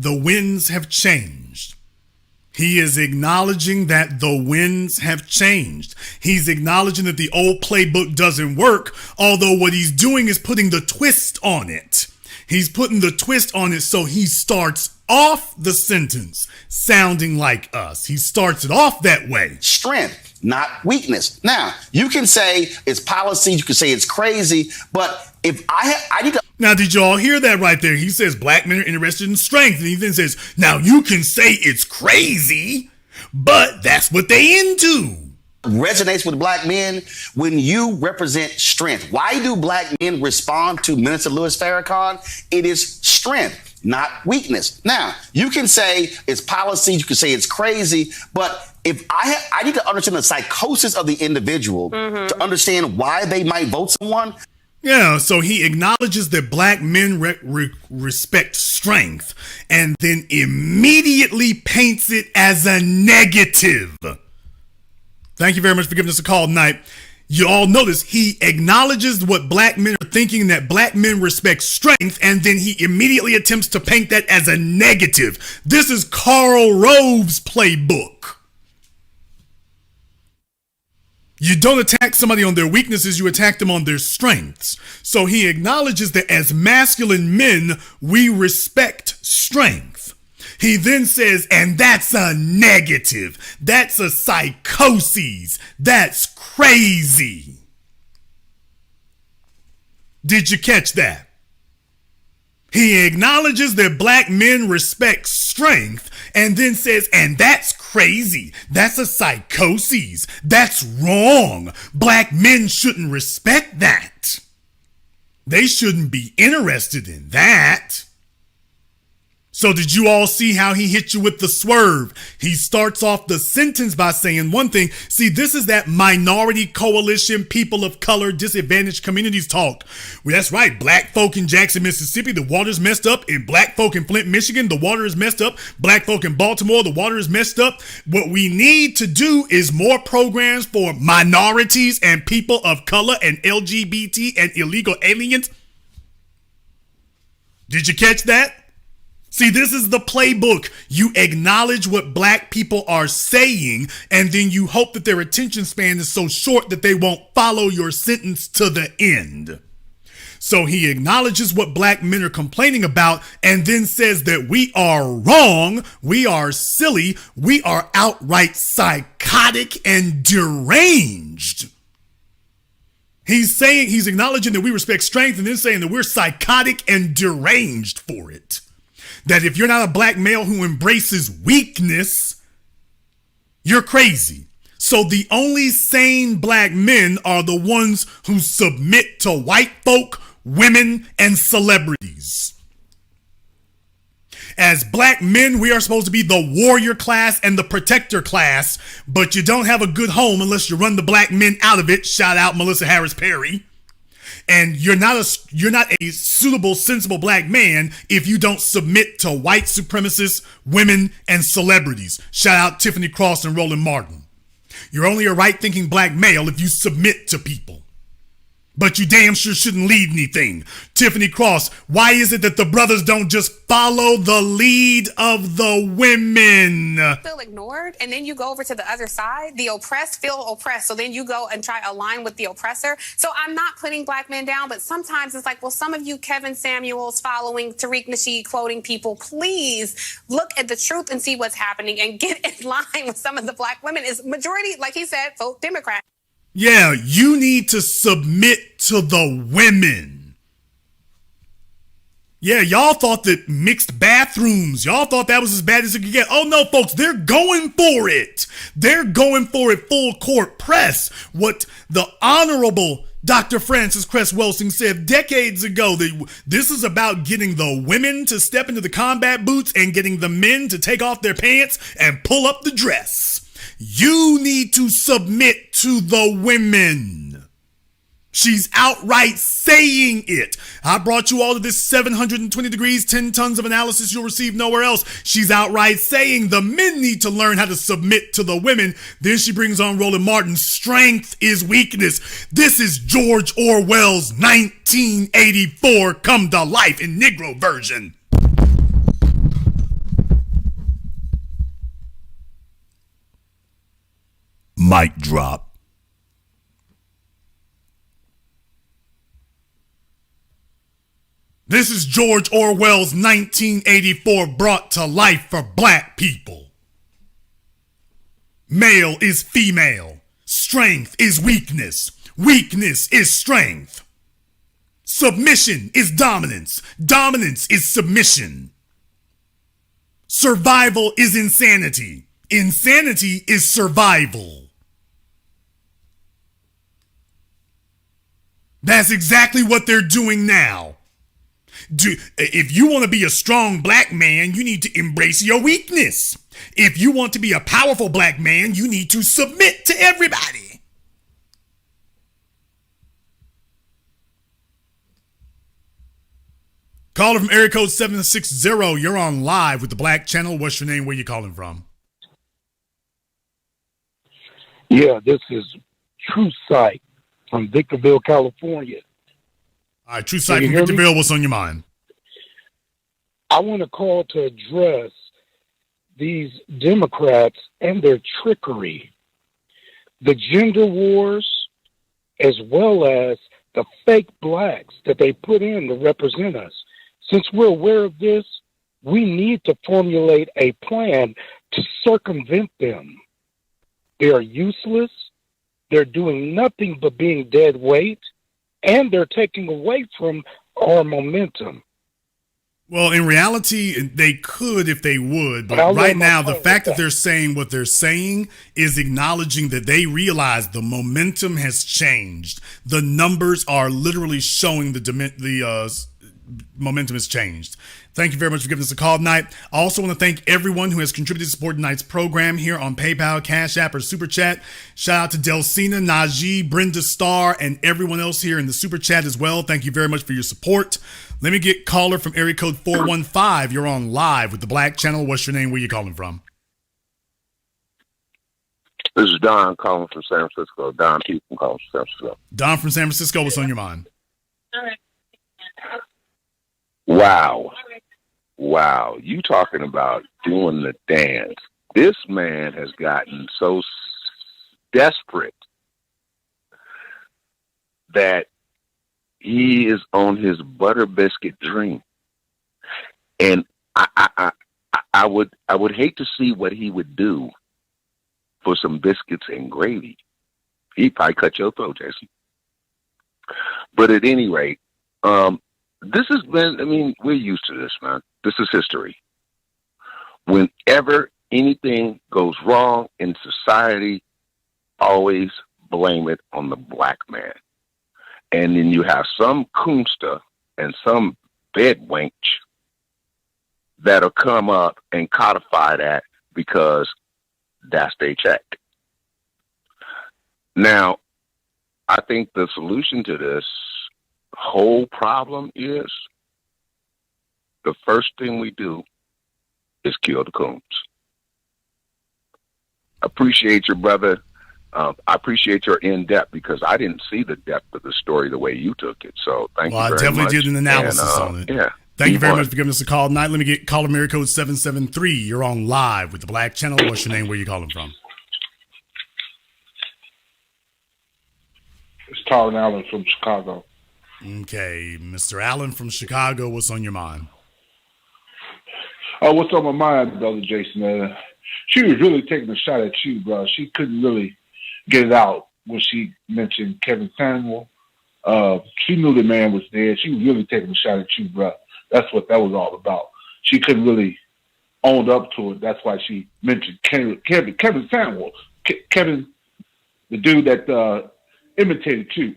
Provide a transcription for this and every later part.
The winds have changed. He is acknowledging that the winds have changed. He's acknowledging that the old playbook doesn't work, although what he's doing is putting the twist on it. He's putting the twist on it, so he starts off the sentence sounding like us. He starts it off that way. Strength, not weakness. Now, you can say it's policy, you can say it's crazy, but if I need to... Now, did y'all hear that right there? He says black men are interested in strength, and he then says, now you can say it's crazy, but that's what they into. Resonates with black men when you represent strength. Why do black men respond to Minister Louis Farrakhan? It is strength, not weakness. Now, you can say it's policy, you can say it's crazy, but if I need to understand the psychosis of the individual to understand why they might vote someone. Yeah, so he acknowledges that black men respect strength and then immediately paints it as a negative. Thank you very much for giving us a call tonight. You all notice he acknowledges what black men are thinking, that black men respect strength, and then he immediately attempts to paint that as a negative. This is Karl Rove's playbook. You don't attack somebody on their weaknesses, you attack them on their strengths. So he acknowledges that as masculine men, we respect strength. He then says, and that's a negative. That's a psychosis. That's crazy. Did you catch that? He acknowledges that black men respect strength and then says, and that's crazy. That's a psychosis. That's wrong. Black men shouldn't respect that. They shouldn't be interested in that. So did you all see how he hit you with the swerve? He starts off the sentence by saying one thing. See, this is that minority coalition, people of color, disadvantaged communities talk. Well, that's right. Black folk in Jackson, Mississippi, the water's messed up. And black folk in Flint, Michigan, the water is messed up. Black folk in Baltimore, the water is messed up. What we need to do is more programs for minorities and people of color and LGBT and illegal aliens. Did you catch that? See, this is the playbook. You acknowledge what black people are saying, and then you hope that their attention span is so short that they won't follow your sentence to the end. So he acknowledges what black men are complaining about and then says that we are wrong, we are silly, we are outright psychotic and deranged. He's acknowledging that we respect strength and then saying that we're psychotic and deranged for it. That if you're not a black male who embraces weakness, you're crazy. So the only sane black men are the ones who submit to white folk, women, and celebrities. As black men, we are supposed to be the warrior class and the protector class, but you don't have a good home unless you run the black men out of it. Shout out Melissa Harris Perry. And you're not a suitable, sensible black man if you don't submit to white supremacists, women, and celebrities. Shout out Tiffany Cross and Roland Martin. You're only a right-thinking black male if you submit to people. But you damn sure shouldn't lead anything. Tiffany Cross, why is it that the brothers don't just follow the lead of the women? Feel ignored, and then you go over to the other side. The oppressed feel oppressed, so then you go and try to align with the oppressor. So I'm not putting black men down, but sometimes it's like, well, some of you Kevin Samuels following Tariq Nasheed quoting people, please look at the truth and see what's happening and get in line with some of the black women. Is majority, like he said, vote Democrat. Yeah, you need to submit to the women. Yeah, y'all thought that mixed bathrooms, y'all thought that was as bad as it could get. Oh no, folks, they're going for it. They're going for it full court press. What the Honorable Dr. Francis Cress Welsing said decades ago, that this is about getting the women to step into the combat boots and getting the men to take off their pants and pull up the dress. You need to submit to the women. She's outright saying it. I brought you all to this 720 degrees, 10 tons of analysis you'll receive nowhere else. She's outright saying the men need to learn how to submit to the women. Then she brings on Roland Martin. Strength is weakness. This is George Orwell's 1984 come to life in Negro version. Mic drop. This is George Orwell's 1984 brought to life for black people. Male is female. Strength is weakness. Weakness is strength. Submission is dominance. Dominance is submission. Survival is insanity. Insanity is survival. That's exactly what they're doing now. If you want to be a strong black man, you need to embrace your weakness. If you want to be a powerful black man, you need to submit to everybody. Caller from area code 760, you're on live with the Black Channel. What's your name? Where you calling from? Yeah, this is True Sight from Victorville, California. All right, True Sight from Victorville, what's on your mind? I want to call to address these Democrats and their trickery, the gender wars, as well as the fake blacks that they put in to represent us. Since we're aware of this, we need to formulate a plan to circumvent them. They are useless. They're doing nothing but being dead weight, and they're taking away from our momentum. Well, in reality, they could if they would, but right now, the fact that they're saying what they're saying is acknowledging that they realize the momentum has changed. The numbers are literally showing the momentum has changed. Thank you very much for giving us a call tonight. I also want to thank everyone who has contributed to support tonight's program here on PayPal, Cash App, or Super Chat. Shout out to Delsina, Najee, Brenda Starr, and everyone else here in the Super Chat as well. Thank you very much for your support. Let me get caller from area code 415. You're on live with the Black Channel. What's your name? Where you calling from? This is Don calling from San Francisco. Don Peterson calling from San Francisco. Don from San Francisco. What's on your mind? All right. Wow. You talking about doing the dance. This man has gotten so desperate that he is on his butter biscuit dream. And I would hate to see what he would do for some biscuits and gravy. He'd probably cut your throat, Jason. But at any rate, this has been, we're used to this, man. This is history. Whenever anything goes wrong in society, always blame it on the black man. And then you have some coonster and some bedwench that'll come up and codify that because that's their check. Now, I think the solution to this whole problem is the first thing we do is kill the coons. Appreciate your brother. I appreciate your in-depth because I didn't see the depth of the story the way you took it. So thank you very much. I definitely did an analysis on it. Yeah. Thank you very much for giving us a call tonight. Let me get caller area code 773. You're on live with the Black Channel. What's your name? Where you calling from? It's Tyron Allen from Chicago. Okay, Mr. Allen from Chicago, what's on your mind? What's on my mind, Brother Jason? She was really taking a shot at you, bro. She couldn't really get it out when she mentioned Kevin Samuel. She knew the man was dead. She was really taking a shot at you, bro. That's what that was all about. She couldn't really own up to it. That's why she mentioned Kevin Samuel. Kevin, the dude that imitated you.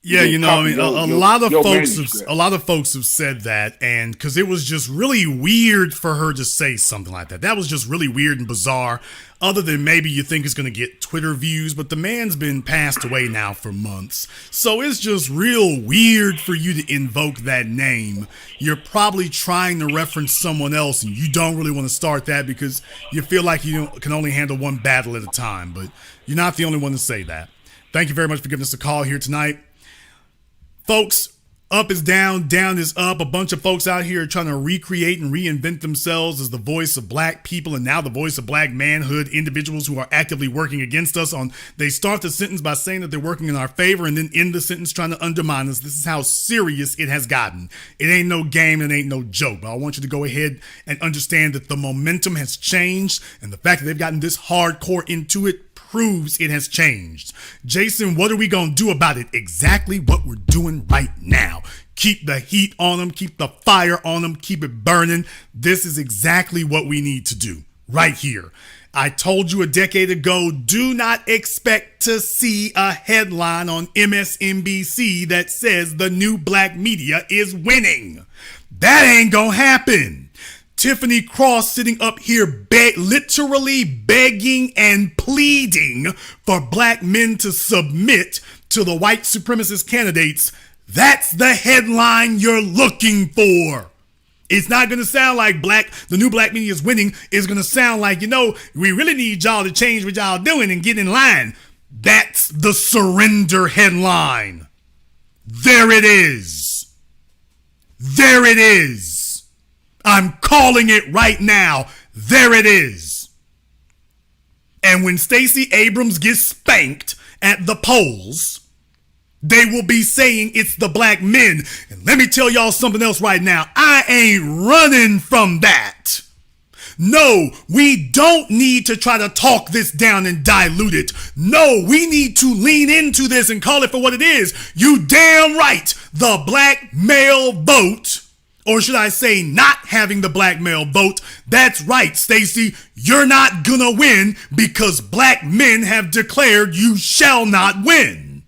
Yeah, a lot of folks have said that, and because it was just really weird for her to say something like that. That was just really weird and bizarre. Other than maybe you think it's going to get Twitter views, but the man's been passed away now for months, so it's just real weird for you to invoke that name. You're probably trying to reference someone else, and you don't really want to start that because you feel like you can only handle one battle at a time. But you're not the only one to say that. Thank you very much for giving us a call here tonight. Folks, Up is down, down is up. A bunch of folks out here trying to recreate and reinvent themselves as the voice of black people and now the voice of black manhood. Individuals who are actively working against us. They start the sentence by saying that they're working in our favor and then end the sentence trying to undermine us. This is how serious it has gotten. It ain't no game and it ain't no joke. But I want you to go ahead and understand that the momentum has changed, and the fact that they've gotten this hardcore into it proves it has changed. Jason, what are we going to do about it? Exactly what we're doing right now. Keep the heat on them, keep the fire on them, keep it burning. This is exactly what we need to do right here. I told you a decade ago, do not expect to see a headline on MSNBC that says the new black media is winning. That ain't gonna happen. Tiffany Cross sitting up here literally begging and pleading for black men to submit to the white supremacist candidates. That's the headline you're looking for. It's not going to sound like the new black media is winning. It's going to sound like, we really need y'all to change what y'all doing and get in line. That's the surrender headline. There it is. There it is. I'm calling it right now. There it is. And when Stacey Abrams gets spanked at the polls, they will be saying it's the black men. And let me tell y'all something else right now. I ain't running from that. No, we don't need to try to talk this down and dilute it. No, we need to lean into this and call it for what it is. You damn right. The black male vote, or should I say not having the black male vote. That's right, Stacey. You're not gonna win because black men have declared you shall not win.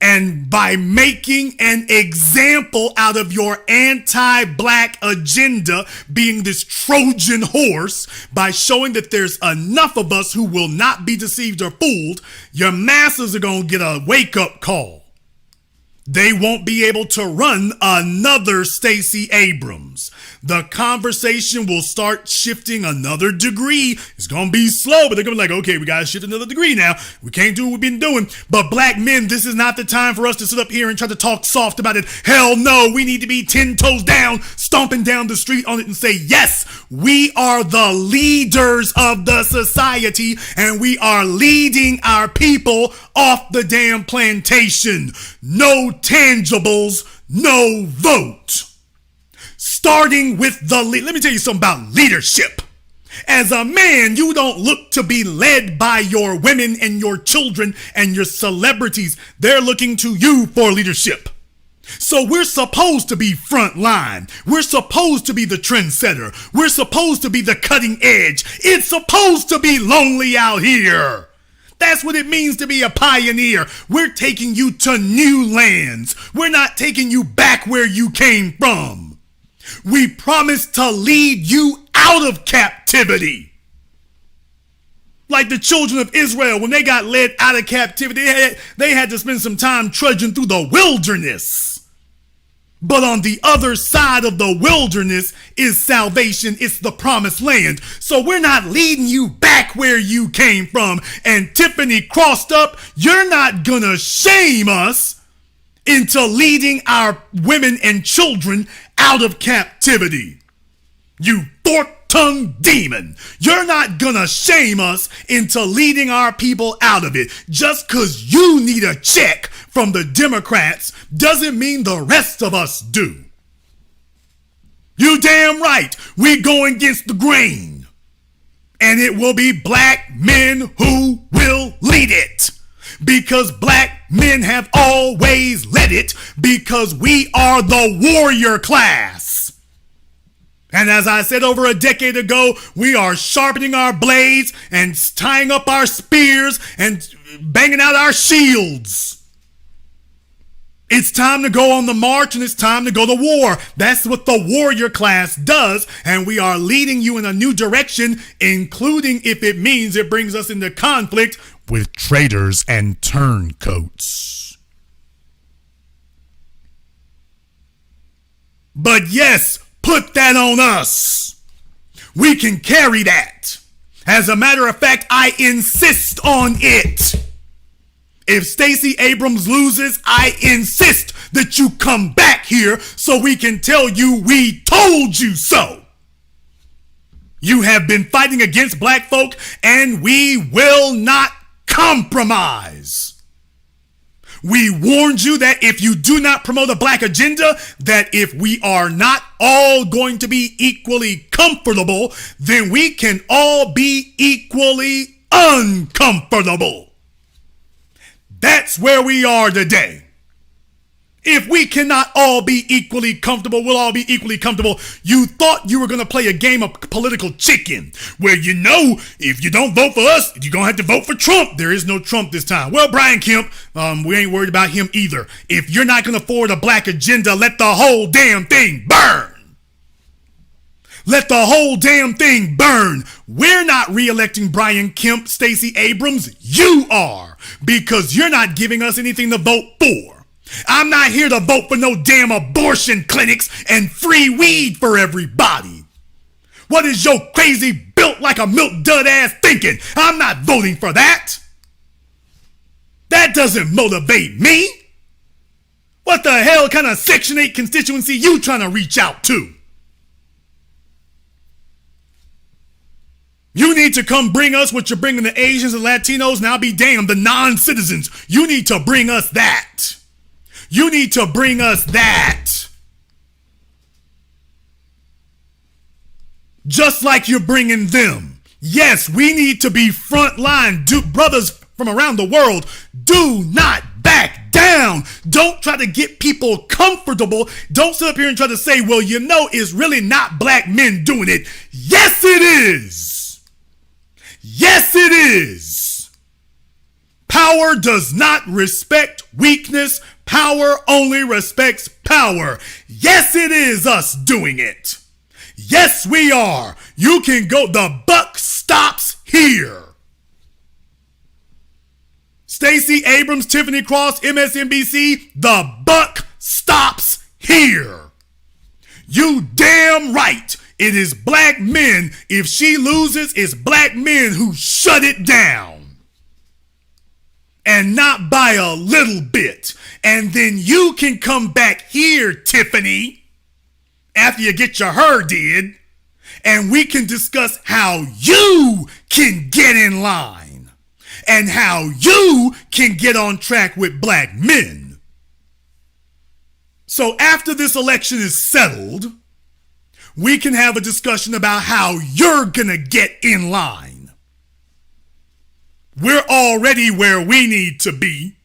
And by making an example out of your anti-black agenda being this Trojan horse, by showing that there's enough of us who will not be deceived or fooled, your masses are gonna get a wake-up call. They won't be able to run another Stacey Abrams. The conversation will start shifting another degree. It's going to be slow, but they're going to be like, okay, we got to shift another degree now. We can't do what we've been doing. But black men, this is not the time for us to sit up here and try to talk soft about it. Hell no, we need to be 10 toes down, stomping down the street on it and say, yes, we are the leaders of the society and we are leading our people off the damn plantation. No tangibles, no vote. Starting with let me tell you something about leadership. As a man, you don't look to be led by your women and your children and your celebrities. They're looking to you for leadership. So we're supposed to be front line. We're supposed to be the trendsetter. We're supposed to be the cutting edge. It's supposed to be lonely out here. That's what it means to be a pioneer. We're taking you to new lands. We're not taking you back where you came from. We promise to lead you out of captivity. Like the children of Israel, when they got led out of captivity, they had to spend some time trudging through the wilderness. But on the other side of the wilderness is salvation. It's the promised land. So we're not leading you back where you came from. And Tiffany crossed up, you're not gonna shame us into leading our women and children out of captivity. You fork-tongued demon. You're not gonna shame us into leading our people out of it. Just because you need a check from the Democrats doesn't mean the rest of us do. You damn right, we go against the grain. And it will be black men who will lead it. Because black men have always led it, because we are the warrior class. And as I said over a decade ago, we are sharpening our blades and tying up our spears and banging out our shields. It's time to go on the march and it's time to go to war. That's what the warrior class does. And we are leading you in a new direction, including if it means it brings us into conflict with traitors and turncoats. But yes, put that on us. We can carry that. As a matter of fact, I insist on it. If Stacey Abrams loses, I insist that you come back here so we can tell you we told you so. You have been fighting against black folk, and we will not compromise. We warned you that if you do not promote a black agenda, that if we are not all going to be equally comfortable, then we can all be equally uncomfortable. That's where we are today. If we cannot all be equally comfortable, we'll all be equally comfortable. You thought you were going to play a game of political chicken where, you know, if you don't vote for us, you're going to have to vote for Trump. There is no Trump this time. Well, Brian Kemp, we ain't worried about him either. If you're not going to forward a black agenda, let the whole damn thing burn. Let the whole damn thing burn. We're not re-electing Brian Kemp, Stacey Abrams. You are, because you're not giving us anything to vote for. I'm not here to vote for no damn abortion clinics and free weed for everybody. What is your crazy built like a milk dud ass thinking? I'm not voting for that. That doesn't motivate me. What the hell kind of Section 8 constituency you trying to reach out to? You need to come bring us what you're bringing the Asians and Latinos, and I'll be damned, the non-citizens. You need to bring us that. You need to bring us that. Just like you're bringing them. Yes, we need to be frontline. Brothers from around the world, do not back down. Don't try to get people comfortable. Don't sit up here and try to say, well, you know, it's really not black men doing it. Yes, it is. Yes, it is. Power does not respect weakness. Power only respects power. Yes, it is us doing it. Yes, we are. You can go. The buck stops here. Stacey Abrams, Tiffany Cross, MSNBC, the buck stops here. You damn right. It is black men. If she loses, it's black men who shut it down. And not by a little bit. And then you can come back here, Tiffany, after you get your hair did, and we can discuss how you can get in line and how you can get on track with black men. So after this election is settled, we can have a discussion about how you're gonna get in line. We're already where we need to be.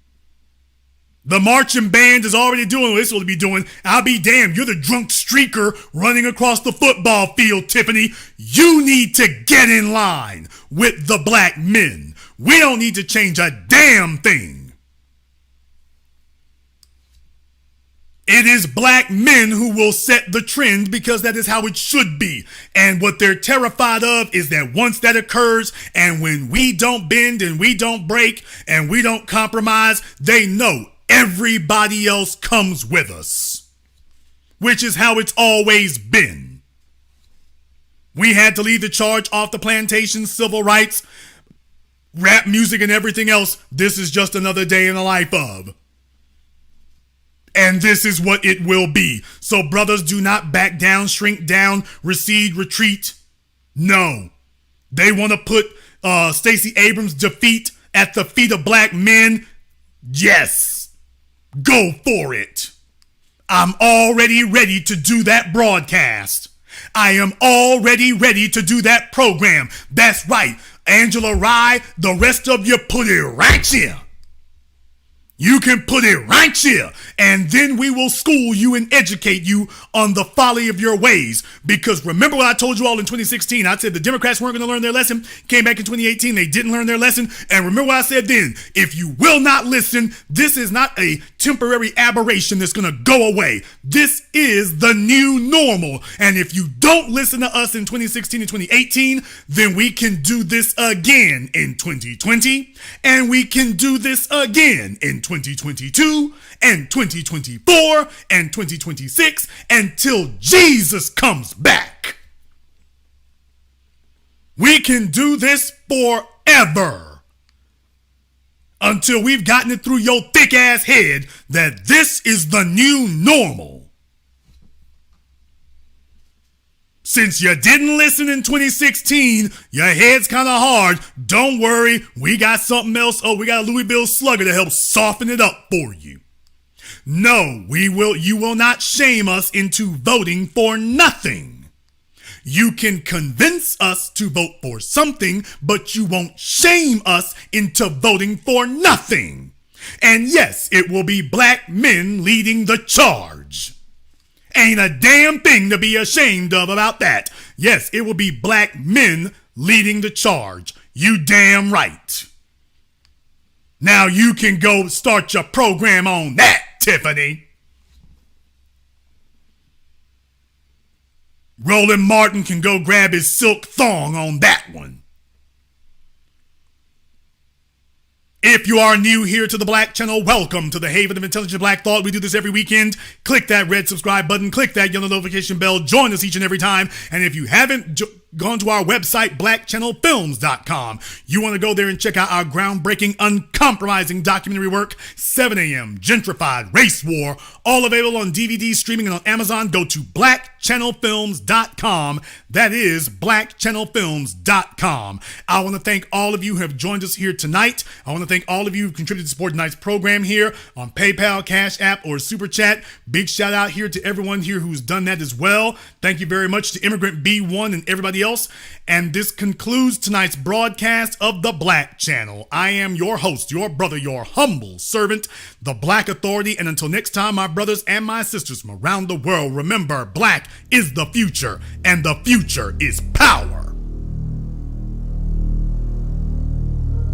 The marching band is already doing what it's supposed to be doing. I'll be damned. You're the drunk streaker running across the football field, Tiffany. You need to get in line with the black men. We don't need to change a damn thing. It is black men who will set the trend because that is how it should be. And what they're terrified of is that once that occurs and when we don't bend and we don't break and we don't compromise, they know everybody else comes with us, which is how it's always been. We had to lead the charge off the plantation, civil rights, rap music and everything else. This is just another day in the life of. And this is what it will be. So brothers, do not back down, shrink down, recede, retreat. No. They want to put Stacey Abrams' defeat at the feet of black men. Yes. Go for it. I'm already ready to do that broadcast. I am already ready to do that program. That's right. Angela Rye, the rest of you put it right here. You can put it right here, and then we will school you and educate you on the folly of your ways. Because remember what I told you all in 2016? I said the Democrats weren't going to learn their lesson. Came back in 2018, they didn't learn their lesson. And remember what I said then? If you will not listen, this is not a temporary aberration that's going to go away. This is the new normal. And if you don't listen to us in 2016 and 2018, then we can do this again in 2020, and we can do this again in 2022 and 2024 and 2026 until Jesus comes back. We can do this forever until we've gotten it through your thick ass head that this is the new normal. Since you didn't listen in 2016, your head's kind of hard. Don't worry, we got something else. Oh, we got a Louisville Slugger to help soften it up for you. No, you will not shame us into voting for nothing. You can convince us to vote for something, but you won't shame us into voting for nothing. And yes, it will be black men leading the charge. Ain't a damn thing to be ashamed of about that. Yes, it will be black men leading the charge. You damn right. Now you can go start your program on that, Tiffany. Roland Martin can go grab his silk thong on that one. If you are new here to the Black Channel, welcome to the Haven of Intelligent Black Thought. We do this every weekend. Click that red subscribe button. Click that yellow notification bell. Join us each and every time. And if you haven't gone to our website, blackchannelfilms.com, you want to go there and check out our groundbreaking, uncompromising documentary work, 7 a.m., Gentrified, Race War, all available on DVD, streaming, and on Amazon. Go to blackchannelfilms.com. That is blackchannelfilms.com. I want to thank all of you who have joined us here tonight. I want to thank all of you who contributed to support tonight's program here on PayPal, Cash App, or Super Chat. Big shout out here to everyone here who's done that as well. Thank you very much to Immigrant B1 and everybody else. And this concludes tonight's broadcast of the Black Channel. I am your host, your brother, your humble servant, the Black Authority. And until next time, my brothers and my sisters from around the world, remember, black is the future, and the future is power.